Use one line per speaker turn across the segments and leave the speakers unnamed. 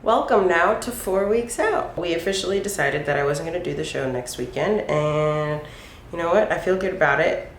Welcome now to 4 weeks out. We officially decided that I wasn't going to do the show next weekend, and you know what? I feel good about it.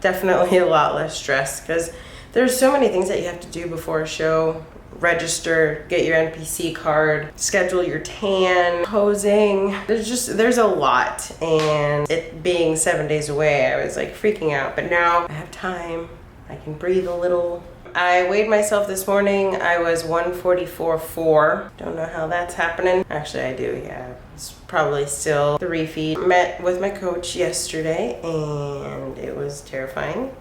Definitely a lot less stress because there's so many things that you have to do before a show. Register, get your NPC card, schedule your tan, posing. There's a lot, and it being 7 days away, I was like freaking out, but now I have time. I can breathe a little. I weighed myself this morning. I was 144.4. Don't know how that's happening. Actually, I do, yeah. It's probably still the refeed. Met with my coach yesterday, and it was terrifying.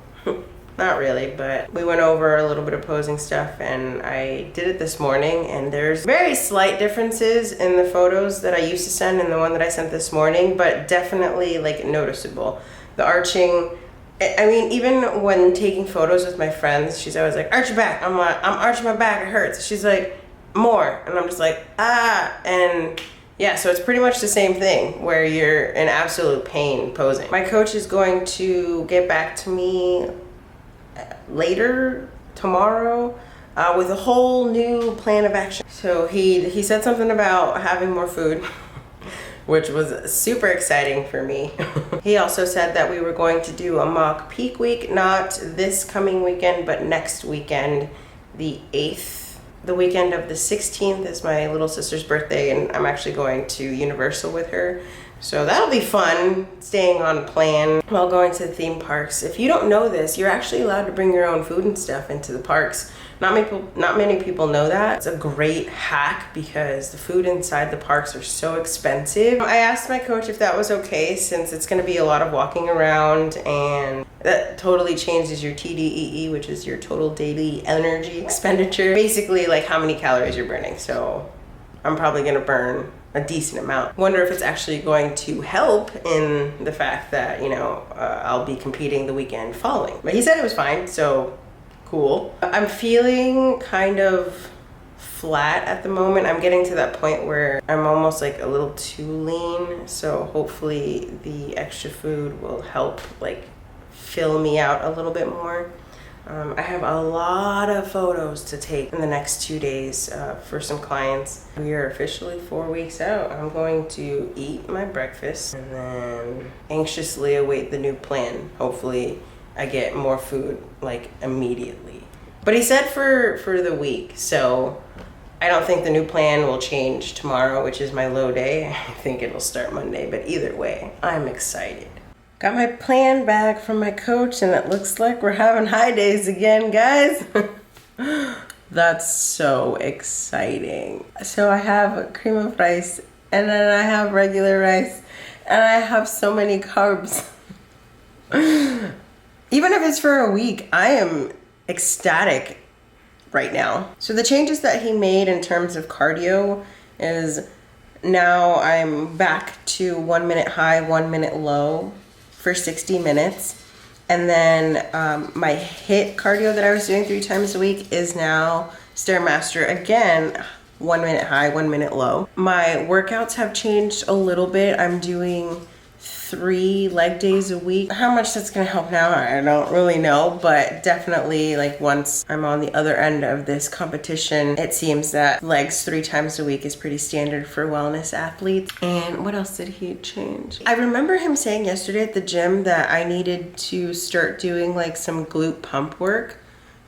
Not really, but we went over a little bit of posing stuff, and I did it this morning, and there's very slight differences in the photos that I used to send and the one that I sent this morning, but definitely like noticeable. The arching, I mean, even when taking photos with my friends, she's always like, arch your back. I'm like, I'm arching my back, it hurts. She's like, more. And I'm just like, ah. And yeah, so it's pretty much the same thing where you're in absolute pain posing. My coach is going to get back to me later tomorrow with a whole new plan of action. So he said something about having more food, which was super exciting for me. He also said that we were going to do a mock peak week, not this coming weekend, but next weekend, the 8th. The weekend of the 16th is my little sister's birthday, and I'm actually going to Universal with her. So that'll be fun, staying on plan while going to the theme parks. If you don't know this, you're actually allowed to bring your own food and stuff into the parks. Not many people know that. It's a great hack because the food inside the parks are so expensive. I asked my coach if that was okay since it's going to be a lot of walking around, and that totally changes your TDEE, which is your total daily energy expenditure. Basically like how many calories you're burning. So I'm probably going to burn a decent amount. Wonder if it's actually going to help in the fact that, you know, I'll be competing the weekend following. But he said it was fine, so cool. I'm feeling kind of flat at the moment. I'm getting to that point where I'm almost like a little too lean, so hopefully the extra food will help like fill me out a little bit more. I have a lot of photos to take in the next 2 days for some clients. We are officially 4 weeks out. I'm going to eat my breakfast and then anxiously await the new plan. Hopefully I get more food like immediately. But he said for the week, so I don't think the new plan will change tomorrow, which is my low day. I think it'll start Monday, but either way, I'm excited. Got my plan back from my coach, and it looks like we're having high days again, guys. That's so exciting. So I have cream of rice, and then I have regular rice, and I have so many carbs. Even if it's for a week, I am ecstatic right now. So the changes that he made in terms of cardio is now I'm back to 1 minute high, 1 minute low for 60 minutes. And then my HIIT cardio that I was doing 3 times a week is now Stairmaster again, 1 minute high, 1 minute low. My workouts have changed a little bit. I'm doing 3 leg days a week. How much that's gonna help now, I don't really know, but definitely like once I'm on the other end of this competition, it seems that legs 3 times a week is pretty standard for wellness athletes. And what else did he change? I remember him saying yesterday at the gym that I needed to start doing like some glute pump work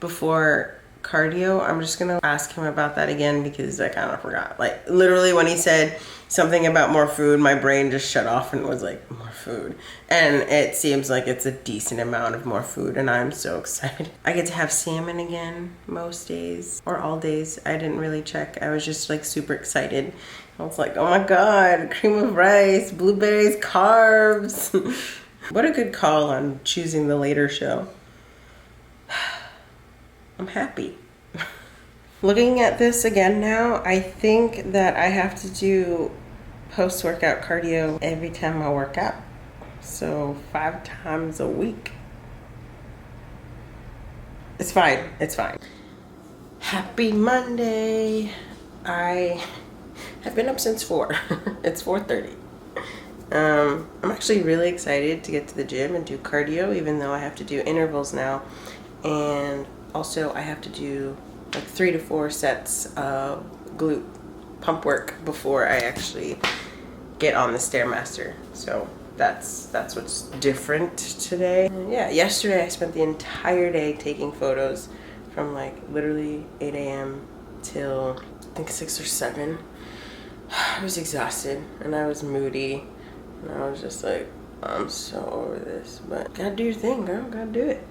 before cardio. I'm just gonna ask him about that again because I kind of forgot. Like literally when he said something about more food, my brain just shut off and was like, more food. And it seems like it's a decent amount of more food, and I'm so excited. I get to have salmon again most days, or all days. I didn't really check. I was just like super excited. I was like, oh my God, cream of rice, blueberries, carbs. What a good call on choosing the later show. I'm happy. Looking at this again now, I think that I have to do post-workout cardio every time I work out. So 5 times a week. It's fine, it's fine. Happy Monday. I have been up since 4. It's 4:30. I'm actually really excited to get to the gym and do cardio, even though I have to do intervals now. And also I have to do like 3 to 4 sets of glute pump work before I actually get on the Stairmaster. So that's what's different today. And yeah, yesterday I spent the entire day taking photos from like literally 8 a.m. till I think 6 or 7. I was exhausted and I was moody and I was just like, I'm so over this. But gotta do your thing, girl. Gotta do it.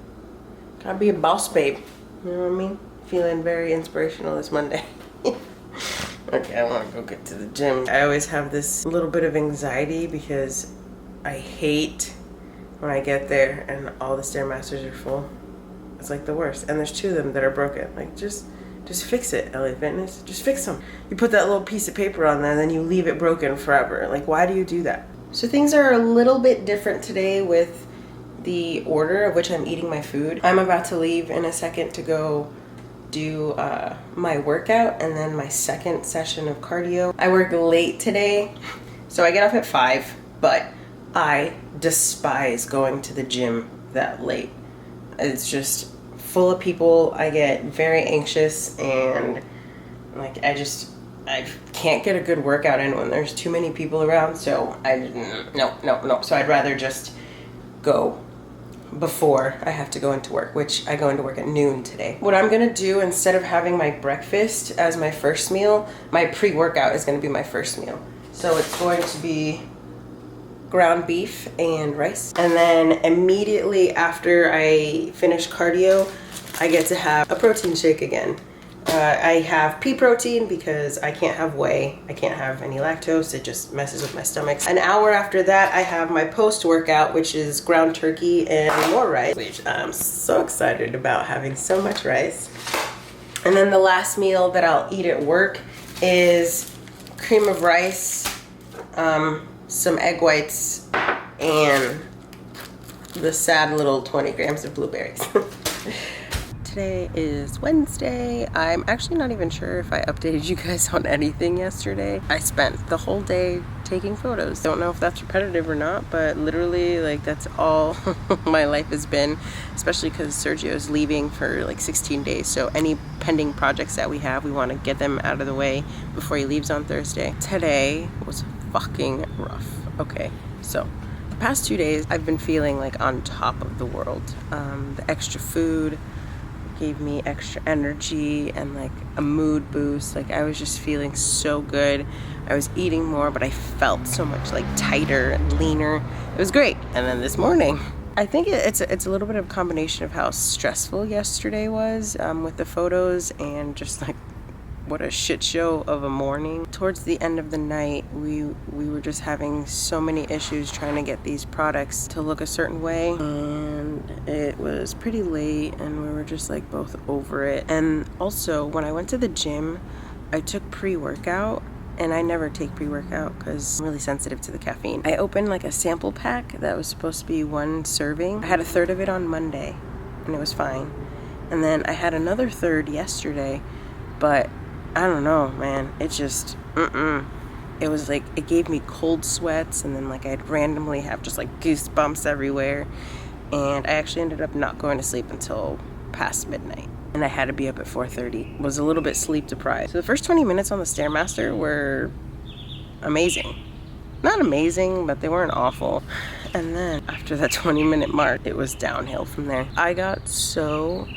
Gotta be a boss babe. You know what I mean? Feeling very inspirational this Monday. Okay, I want to go get to the gym. I always have this little bit of anxiety because I hate when I get there and all the Stairmasters are full. It's like the worst. And there's 2 of them that are broken. Like, just fix it, LA Fitness. Just fix them. You put that little piece of paper on there and then you leave it broken forever. Like, why do you do that? So things are a little bit different today with the order of which I'm eating my food. I'm about to leave in a second to go do my workout and then my second session of cardio. I work late today, so I get off at 5, but I despise going to the gym that late. It's just full of people. I get very anxious and like I can't get a good workout in when there's too many people around, so no. So I'd rather just go before I have to go into work, which I go into work at noon today. What I'm gonna do, instead of having my breakfast as my first meal, my pre-workout is gonna be my first meal. So it's going to be ground beef and rice. And then immediately after I finish cardio, I get to have a protein shake again. I have pea protein because I can't have whey. I can't have any lactose. It just messes with my stomach. An hour after that, I have my post-workout, which is ground turkey and more rice, which I'm so excited about having so much rice. And then the last meal that I'll eat at work is cream of rice, some egg whites, and the sad little 20 grams of blueberries. Today is Wednesday. I'm actually not even sure if I updated you guys on anything yesterday. I spent the whole day taking photos. Don't know if that's repetitive or not, but literally like that's all my life has been, especially because Sergio's leaving for like 16 days. So any pending projects that we have, we want to get them out of the way before he leaves on Thursday. Today was fucking rough. Okay, so the past 2 days I've been feeling like on top of the world. The extra food gave me extra energy and like a mood boost. Like I was just feeling so good. I was eating more, but I felt so much like tighter and leaner. It was great. And then this morning, I think it's a little bit of a combination of how stressful yesterday was with the photos and just like what a shit show of a morning. Towards the end of the night, we were just having so many issues trying to get these products to look a certain way, and it was pretty late and we were just like both over it. And also when I went to the gym, I took pre-workout, and I never take pre-workout because I'm really sensitive to the caffeine. I opened like a sample pack that was supposed to be 1 serving. I had a third of it on Monday and it was fine, and then I had another third yesterday, but I don't know, man. It just, It was like, it gave me cold sweats, and then like I'd randomly have just like goosebumps everywhere. And I actually ended up not going to sleep until past midnight. And I had to be up at 4:30. Was a little bit sleep deprived. So the first 20 minutes on the Stairmaster were amazing. Not amazing, but they weren't awful. And then after that 20-minute mark, it was downhill from there. I got so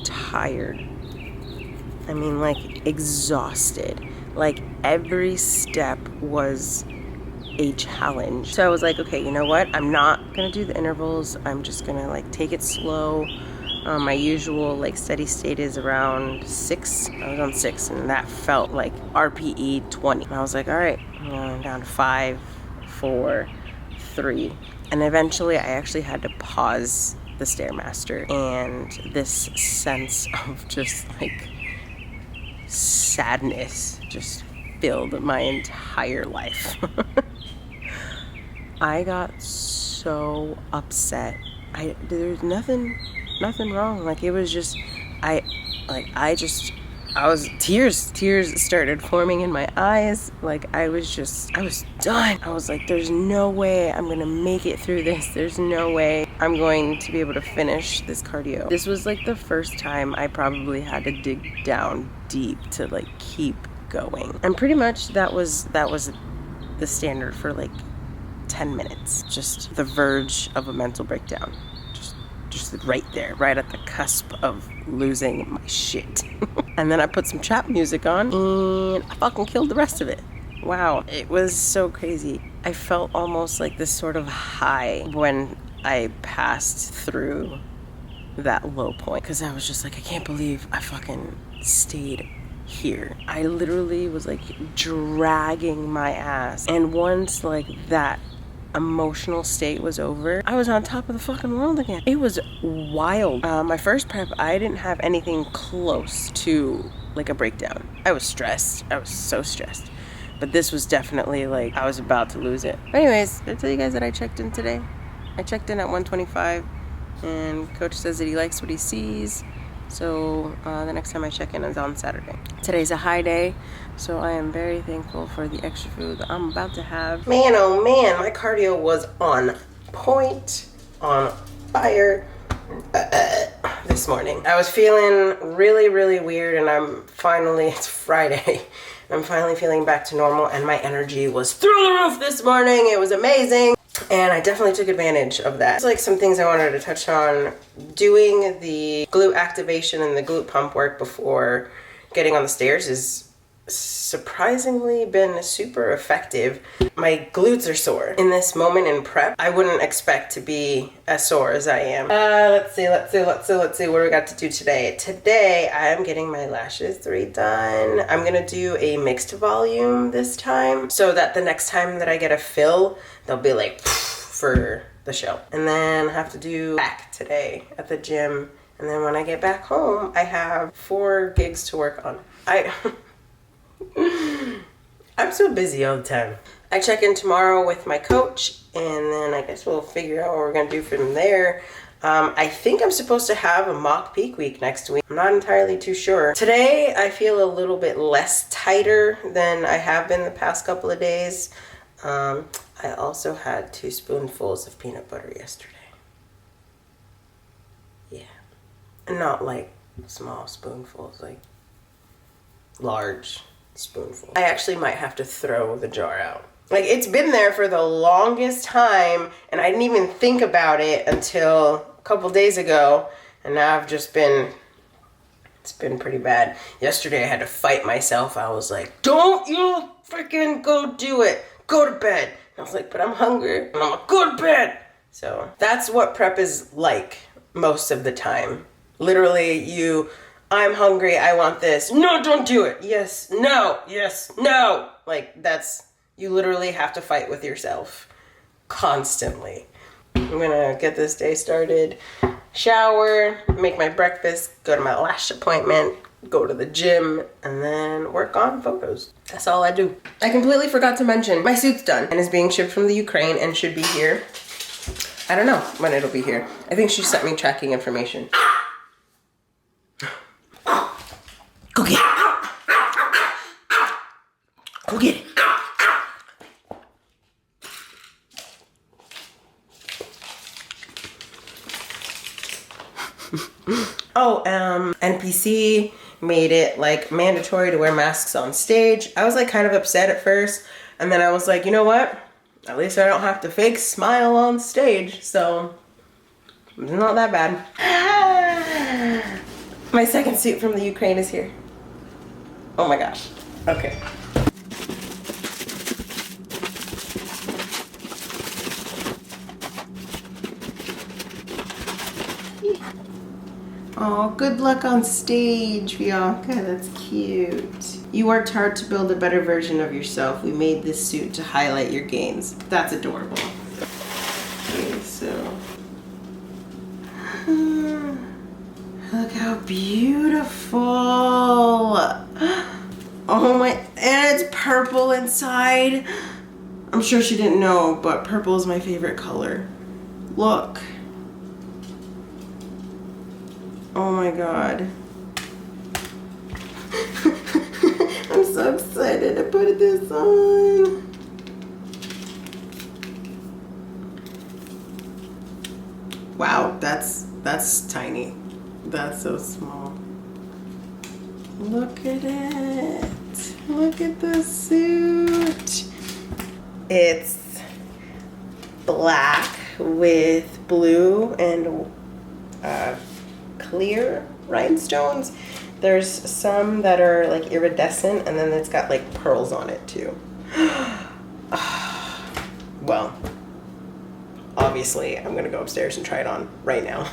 tired. I mean, like, exhausted. Like, every step was a challenge. So I was like, okay, you know what? I'm not gonna do the intervals. I'm just gonna, like, take it slow. My usual, like, steady state is around 6. I was on 6, and that felt like RPE 20. And I was like, all right, I'm going down to 5, 4, 3. And eventually, I actually had to pause the Stairmaster. And this sense of just, like, sadness just filled my entire life. I got so upset. There's nothing wrong. Like, it was just, tears started forming in my eyes. Like, I was done. I was like, there's no way I'm gonna make it through this. There's no way I'm going to be able to finish this cardio. This was like the first time I probably had to dig down deep to like keep going. And pretty much that was the standard for like 10 minutes. Just the verge of a mental breakdown. Just right there, right at the cusp of losing my shit. And then I put some trap music on and I fucking killed the rest of it. Wow, it was so crazy. I felt almost like this sort of high when I passed through that low point, because I was just like, I can't believe I fucking stayed here. I literally was like dragging my ass. And once like that emotional state was over, I was on top of the fucking world again. It was wild. My first prep, I didn't have anything close to like a breakdown. I was stressed. I was so stressed. But this was definitely like I was about to lose it. Anyways, did I tell you guys that I checked in today? I checked in at 1:25, and coach says that he likes what he sees. So the next time I check in is on Saturday. Today's a high day, so I am very thankful for the extra food that I'm about to have. Man, oh man, my cardio was on point, on fire this morning. I was feeling really, really weird, and it's Friday. I'm finally feeling back to normal, and my energy was through the roof this morning. It was amazing. And I definitely took advantage of that. It's like some things I wanted to touch on. Doing the glute activation and the glute pump work before getting on the stairs is surprisingly been super effective. My glutes are sore. In this moment in prep, I wouldn't expect to be as sore as I am. Let's see. What do we got to do today? Today, I am getting my lashes redone. I'm gonna do a mixed volume this time, so that the next time that I get a fill, they'll be like for the show. And then I have to do back today at the gym. And then when I get back home, I have 4 gigs to work on. I'm so busy all the time. I check in tomorrow with my coach, and then I guess we'll figure out what we're gonna do from there. I think I'm supposed to have a mock peak week next week. I'm not entirely too sure. Today, I feel a little bit less tighter than I have been the past couple of days. I also had 2 spoonfuls of peanut butter yesterday. Yeah. Not like small spoonfuls, like large spoonfuls. I actually might have to throw the jar out. Like, it's been there for the longest time, and I didn't even think about it until a couple days ago, and now it's been pretty bad. Yesterday I had to fight myself. I was like, don't you freaking go do it. Go to bed. And I was like, but I'm hungry. And I'm like, go to bed. So that's what prep is like most of the time. Literally, I'm hungry, I want this. No, don't do it. Yes, no, yes, no. Like, you literally have to fight with yourself constantly. I'm gonna get this day started, shower, make my breakfast, go to my lash appointment, go to the gym, and then work on photos. That's all I do. I completely forgot to mention, my suit's done and is being shipped from the Ukraine and should be here. I don't know when it'll be here. I think she sent me tracking information. Go get it. Go get it. NPC made it like mandatory to wear masks on stage. I was like kind of upset at first, and then I was like, you know what? At least I don't have to fake smile on stage, so it's not that bad. My second suit from the Ukraine is here. Oh my gosh. Okay. Oh, good luck on stage, Bianca. That's cute. You worked hard to build a better version of yourself. We made this suit to highlight your gains. That's adorable. Okay, so... Look how beautiful. Oh my, and it's purple inside. I'm sure she didn't know, but purple is my favorite color. Look. Oh my god. I'm so excited to put this on. Wow, that's tiny. That's so small. Look at it. Look at the suit. It's black with blue and clear rhinestones. There's some that are like iridescent, and then it's got like pearls on it too. Well, obviously I'm gonna go upstairs and try it on right now.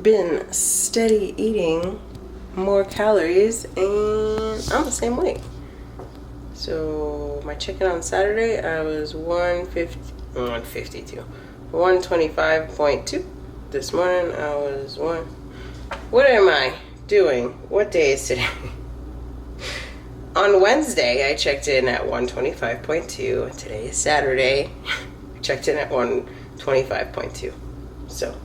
Been steady eating more calories and I'm the same weight. So my chicken on Saturday, I was 125.2. This morning I was what am I doing? What day is today? On Wednesday I checked in at 125.2. Today is Saturday. I checked in at 125.2. So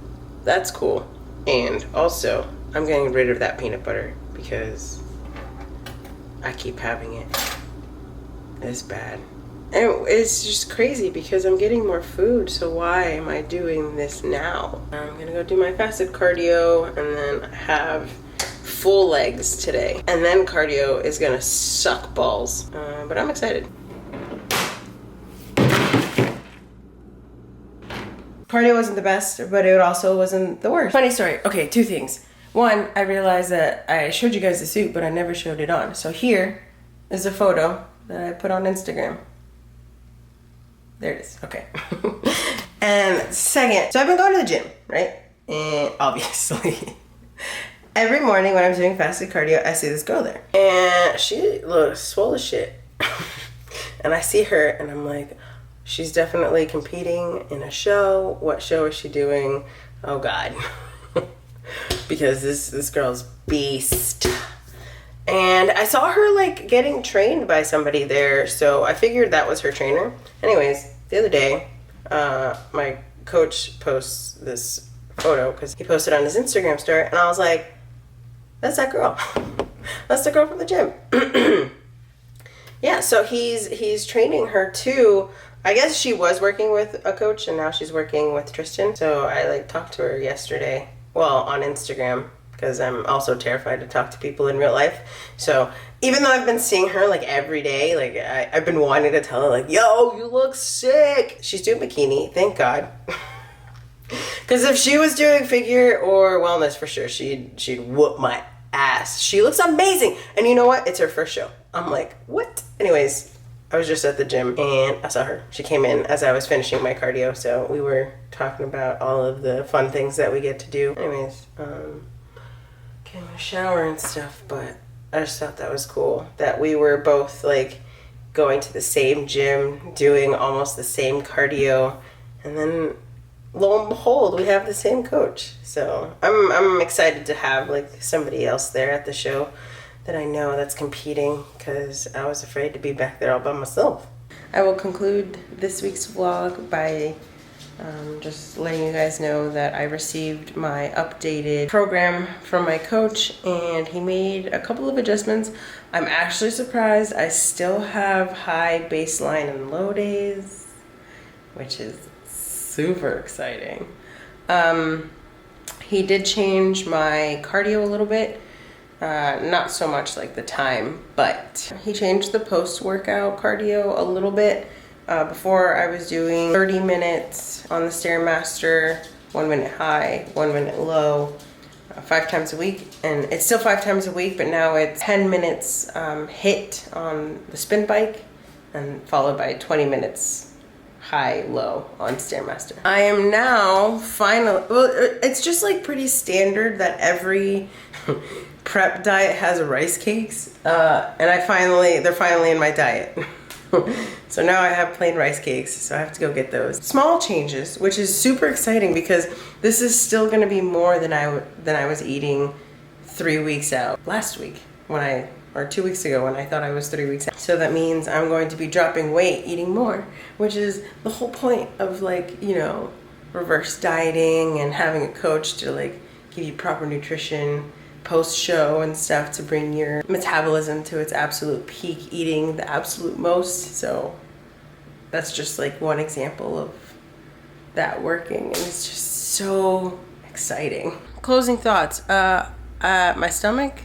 that's cool. And also, I'm getting rid of that peanut butter because I keep having it. It's bad. And it's just crazy because I'm getting more food, so why am I doing this now? I'm gonna go do my fasted cardio and then have full legs today. And then cardio is gonna suck balls. But I'm excited. Cardio wasn't the best, but it also wasn't the worst. Funny story. Okay, two things. One, I realized that I showed you guys the suit, but I never showed it on. So here is a photo that I put on Instagram. There it is. Okay. And second, so I've been going to the gym, right? And obviously, every morning when I'm doing fasted cardio, I see this girl there. And she looks swole as shit. And I see her and I'm like, she's definitely competing in a show. What show is she doing? Oh God. Because this girl's beast. And I saw her like getting trained by somebody there, so I figured that was her trainer. Anyways, the other day, my coach posts this photo because he posted on his Instagram story, and I was like, that's that girl. That's the girl from the gym. Yeah, so he's training her too. I guess she was working with a coach and now she's working with Tristan. So I like talked to her yesterday, well, on Instagram, because I'm also terrified to talk to people in real life. So even though I've been seeing her like every day, like I've been wanting to tell her like, yo, you look sick. She's doing bikini, thank God. Because if she was doing figure or wellness, for sure, she'd whoop my ass. She looks amazing. And you know what? It's her first show. I'm like, what? Anyways, I was just at the gym and I saw her. She came in as I was finishing my cardio, so we were talking about all of the fun things that we get to do. Anyways, getting a shower and stuff, but I just thought that was cool that we were both like going to the same gym, doing almost the same cardio, and then lo and behold, we have the same coach. So I'm excited to have like somebody else there at the show that I know that's competing, because I was afraid to be back there all by myself. I will conclude this week's vlog by just letting you guys know that I received my updated program from my coach and he made a couple of adjustments. I'm actually surprised I still have high baseline and low days, which is super exciting. He did change my cardio a little bit. Not so much like the time, but he changed the post-workout cardio a little bit. Before I was doing 30 minutes on the Stairmaster, 1 minute high, 1 minute low, 5 times a week. And it's still 5 times a week, but now it's 10 minutes hit on the spin bike and followed by 20 minutes high, low on Stairmaster. I am now finally, well, it's just like pretty standard that every prep diet has rice cakes, and they're finally in my diet. So now I have plain rice cakes, so I have to go get those. Small changes, which is super exciting because this is still gonna be more than I was eating 3 weeks out last week or 2 weeks ago when I thought I was 3 weeks out. So that means I'm going to be dropping weight, eating more, which is the whole point of like, you know, reverse dieting and having a coach to like give you proper nutrition. post show and stuff to bring your metabolism to its absolute peak, eating the absolute most. So that's just like one example of that working, and it's just so exciting. Closing thoughts. My stomach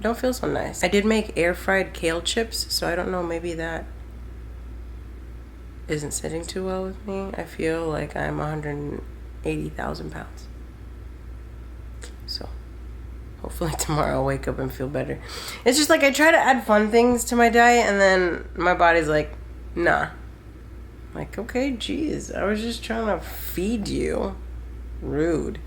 don't feel so nice. I did make air fried kale chips, so I don't know, maybe that isn't sitting too well with me. I feel like I'm 180,000 pounds. So hopefully tomorrow I'll wake up and feel better. It's just like I try to add fun things to my diet and then my body's like, nah. I'm like, okay, geez, I was just trying to feed you. Rude.